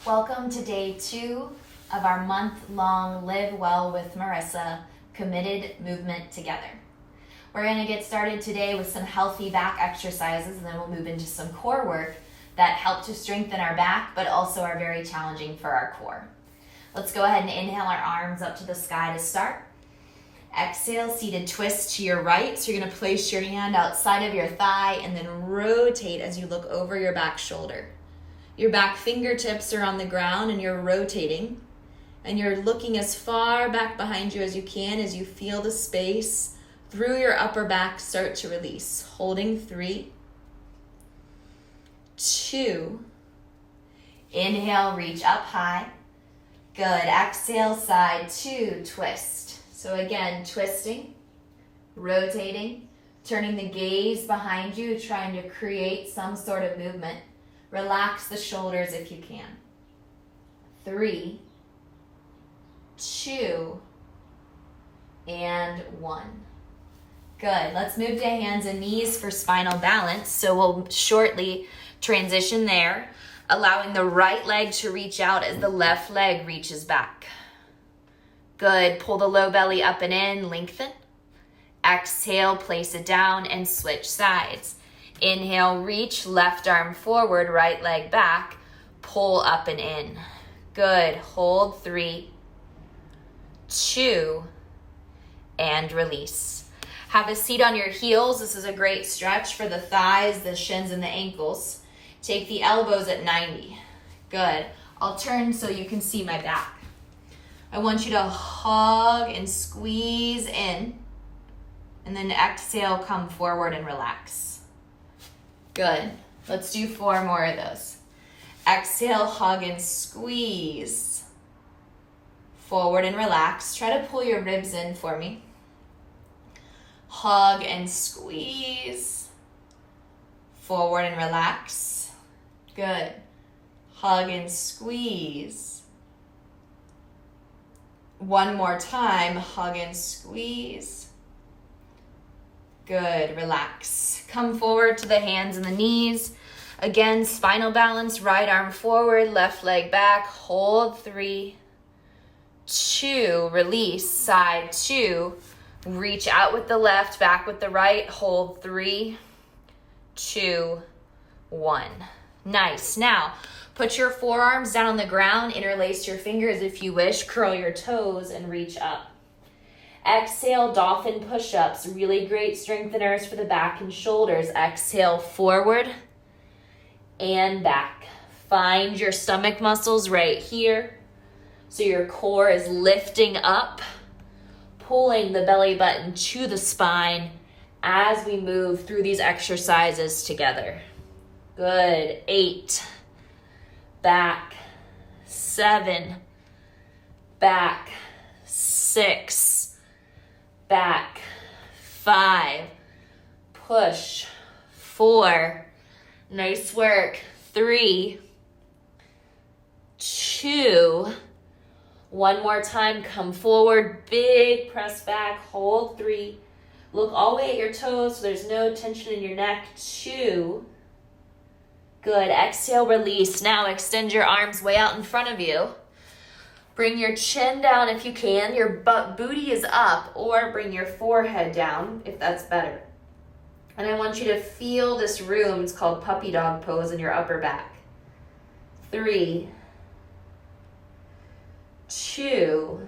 Welcome to day 2 of our month-long Live Well with Marissa committed movement together. We're going to get started today with some healthy back exercises, and then we'll move into some core work that help to strengthen our back but also are very challenging for our core. Let's go ahead and inhale our arms up to the sky to start. Exhale, seated twist to your right. So you're going to place your hand outside of your thigh and then rotate as you look over your back shoulder. Your back fingertips are on the ground and you're rotating. And you're looking as far back behind you as you can as you feel the space through your upper back start to release. Holding 3, 2. Inhale, reach up high. Good. Exhale, side 2, twist. So again, twisting, rotating, turning the gaze behind you, trying to create some sort of movement. Relax the shoulders if you can. 3, 2, and 1. Good. Let's move to hands and knees for spinal balance. So we'll shortly transition there, allowing the right leg to reach out as the left leg reaches back. Good. Pull the low belly up and in, lengthen. Exhale, place it down and switch sides. Inhale, reach, left arm forward, right leg back, pull up and in. Good. Hold 3, 2, and release. Have a seat on your heels. This is a great stretch for the thighs, the shins, and the ankles. Take the elbows at 90. Good. I'll turn so you can see my back. I want you to hug and squeeze in, and then exhale, come forward and relax. Good. Let's do 4 more of those. Exhale, hug and squeeze. Forward and relax. Try to pull your ribs in for me. Hug and squeeze. Forward and relax. Good. Hug and squeeze. One more time. Hug and squeeze. Good. Relax. Come forward to the hands and the knees. Again, spinal balance. Right arm forward, left leg back. Hold 3, 2. Release. Side 2. Reach out with the left, back with the right. Hold 3, 2, 1. Nice. Now, put your forearms down on the ground. Interlace your fingers if you wish. Curl your toes and reach up. Exhale, dolphin push-ups. Really great strengtheners for the back and shoulders. Exhale, forward and back. Find your stomach muscles right here. So your core is lifting up, pulling the belly button to the spine as we move through these exercises together. Good. 8. Back. 7. Back. 6. Back. 5. Push. 4. Nice work. 3. 2. One more time. Come forward. Big press back. Hold 3. Look all the way at your toes so there's no tension in your neck. 2. Good. Exhale, release. Now extend your arms way out in front of you. Bring your chin down if you can. Your booty is up, or bring your forehead down if that's better. And I want you to feel this room. It's called puppy dog pose in your upper back. 3, 2.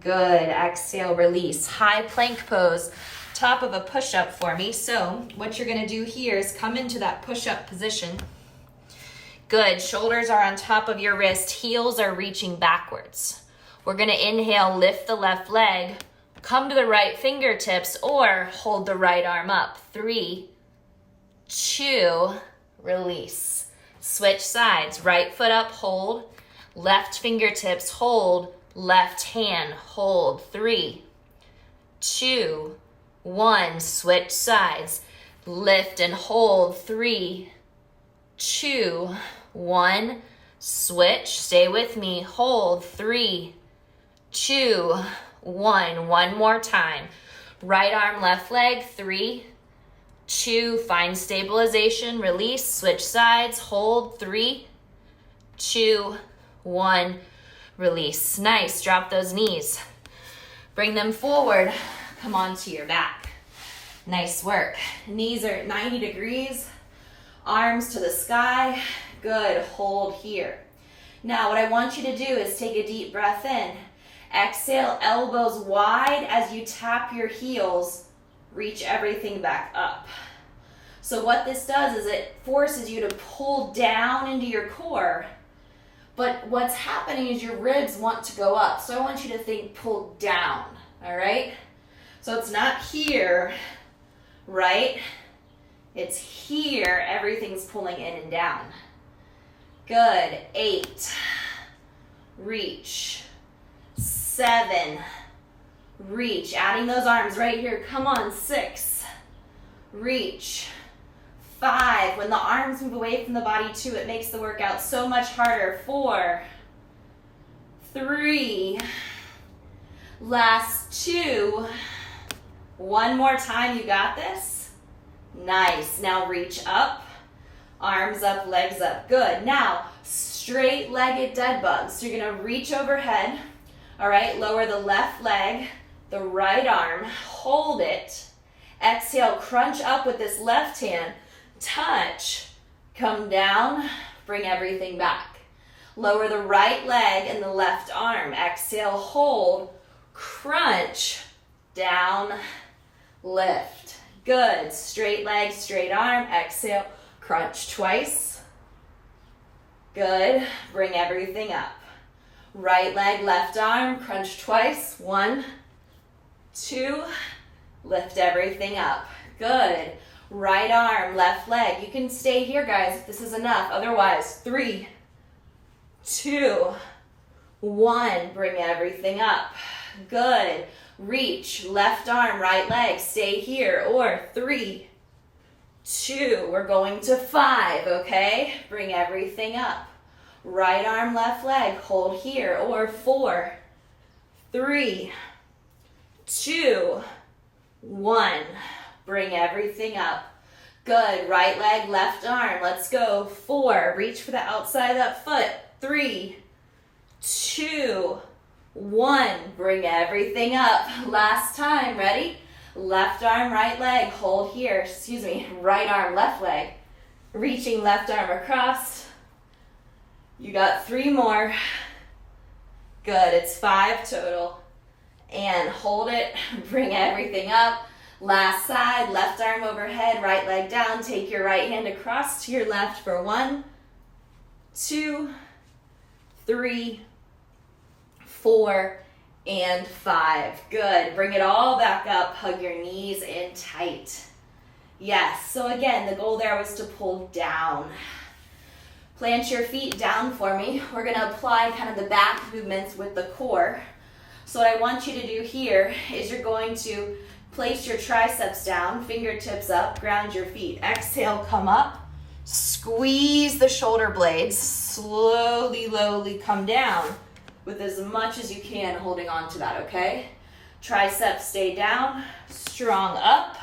Good. Exhale, release. High plank pose, top of a push-up for me. So what you're going to do here is come into that push-up position. Good. Shoulders are on top of your wrist. Heels are reaching backwards. We're going to inhale, lift the left leg, come to the right fingertips, or hold the right arm up. 3, 2, release. Switch sides. Right foot up, hold. Left fingertips, hold. Left hand, hold. 3, 2, 1. Switch sides. Lift and hold. 3, 2, 1. Switch. Stay with me. Hold. 3, 2, 1. One more time. Right arm, left leg. 3, 2. Find stabilization. Release. Switch sides. Hold. 3, 2, 1, release. Nice, drop those knees. Bring them forward, come onto your back. Nice work. Knees are at 90 degrees, arms to the sky. Good, hold here. Now what I want you to do is take a deep breath in. Exhale, elbows wide as you tap your heels, reach everything back up. So what this does is it forces you to pull down into your core, but what's happening is your ribs want to go up. So I want you to think pull down, all right? So it's not here, right? It's here, everything's pulling in and down. Good, 8, reach, 7, reach, adding those arms right here, come on, 6, reach, 5, when the arms move away from the body too, it makes the workout so much harder, 4, 3, last 2, one more time, you got this, nice, now reach up, arms up, legs up, good, now straight-legged dead bug, so you're gonna reach overhead, all right, lower the left leg, the right arm, hold it, exhale, crunch up with this left hand, touch, come down, bring everything back. Lower the right leg and the left arm, exhale, hold, crunch, down, lift. Good, straight leg, straight arm, exhale, crunch twice. Good, bring everything up. Right leg, left arm, crunch twice. 1, 2, lift everything up. Good. Right arm, left leg. You can stay here, guys, if this is enough. Otherwise, 3, 2, 1. Bring everything up. Good. Reach, left arm, right leg. Stay here. Or 3, 2. We're going to 5, okay? Bring everything up. Right arm, left leg. Hold here. Or 4, 3, 2, 1. Bring everything up. Good. Right leg, left arm. Let's go. 4. Reach for the outside of that foot. 3, 2, 1. Bring everything up. Last time. Ready? Left arm, right leg. Hold here. Excuse me. Right arm, left leg. Reaching left arm across. You got 3 more. Good. It's 5 total. And hold it. Bring everything up. Last side, left arm overhead, right leg down. Take your right hand across to your left for 1, 2, 3, 4, and 5. Good. Bring it all back up. Hug your knees in tight. Yes. So again, the goal there was to pull down. Plant your feet down for me. We're going to apply kind of the back movements with the core. So what I want you to do here is you're going to place your triceps down, fingertips up, ground your feet. Exhale, come up. Squeeze the shoulder blades. Slowly, lowly come down with as much as you can, holding on to that, okay? Triceps stay down, strong up.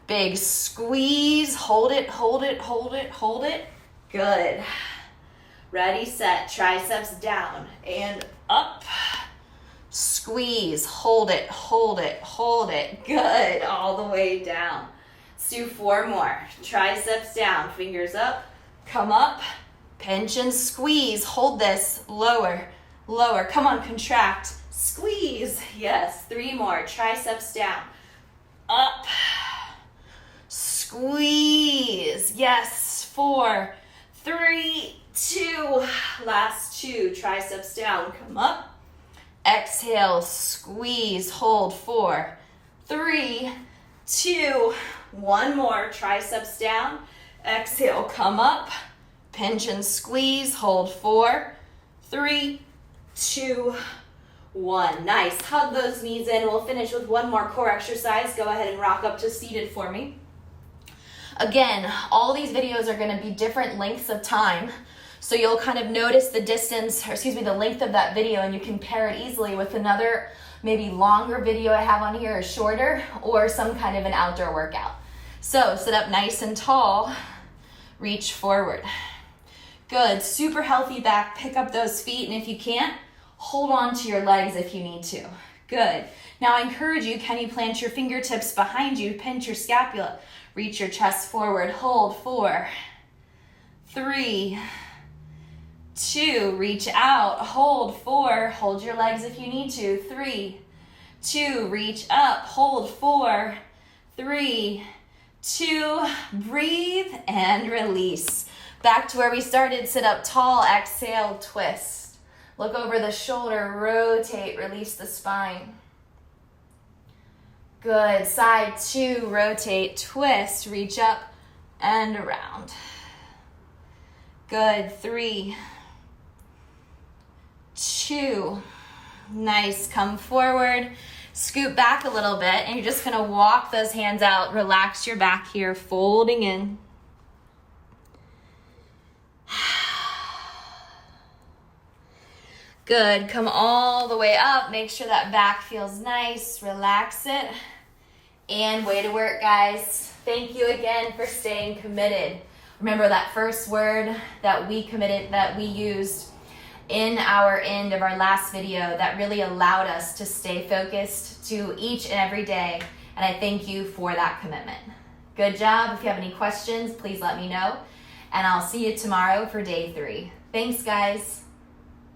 Big squeeze, hold it, hold it, hold it, hold it. Good. Ready, set, triceps down and up. Squeeze, hold it, hold it, hold it. Good, all the way down. Let's do 4 more. Triceps down, fingers up, come up, pinch and squeeze. Hold this, lower, lower. Come on, contract, squeeze. Yes, 3 more. Triceps down, up, squeeze. Yes, 4, 3, 2. Last 2. Triceps down, come up. Exhale, squeeze, hold. 4, 3, 2. 1 more. Triceps down. Exhale, come up. Pinch and squeeze, hold. 4, 3, 2, 1. Nice. Hug those knees in. We'll finish with 1 more core exercise. Go ahead and rock up to seated for me. Again, all these videos are going to be different lengths of time. So you'll kind of notice the distance, or excuse me, the length of that video, and you can pair it easily with another maybe longer video I have on here, or shorter, or some kind of an outdoor workout. So sit up nice and tall, reach forward. Good, super healthy back. Pick up those feet, and if you can't, hold on to your legs if you need to. Good. Now I encourage you, can you plant your fingertips behind you, pinch your scapula, reach your chest forward, hold, 4, 3, 2, reach out, hold, 4, hold your legs if you need to, 3, 2, reach up, hold, 4, 3, 2, breathe and release. Back to where we started, sit up tall, exhale, twist. Look over the shoulder, rotate, release the spine. Good, side 2, rotate, twist, reach up and around. Good, 3, 2, nice, come forward, scoot back a little bit, and you're just gonna walk those hands out, relax your back here, folding in. Good, come all the way up, make sure that back feels nice, relax it, and way to work, guys. Thank you again for staying committed. Remember that first word that we used in our end of our last video that really allowed us to stay focused to each and every day, and I thank you for that commitment. Good job. If you have any questions, please let me know, and I'll see you tomorrow for day 3. Thanks, guys.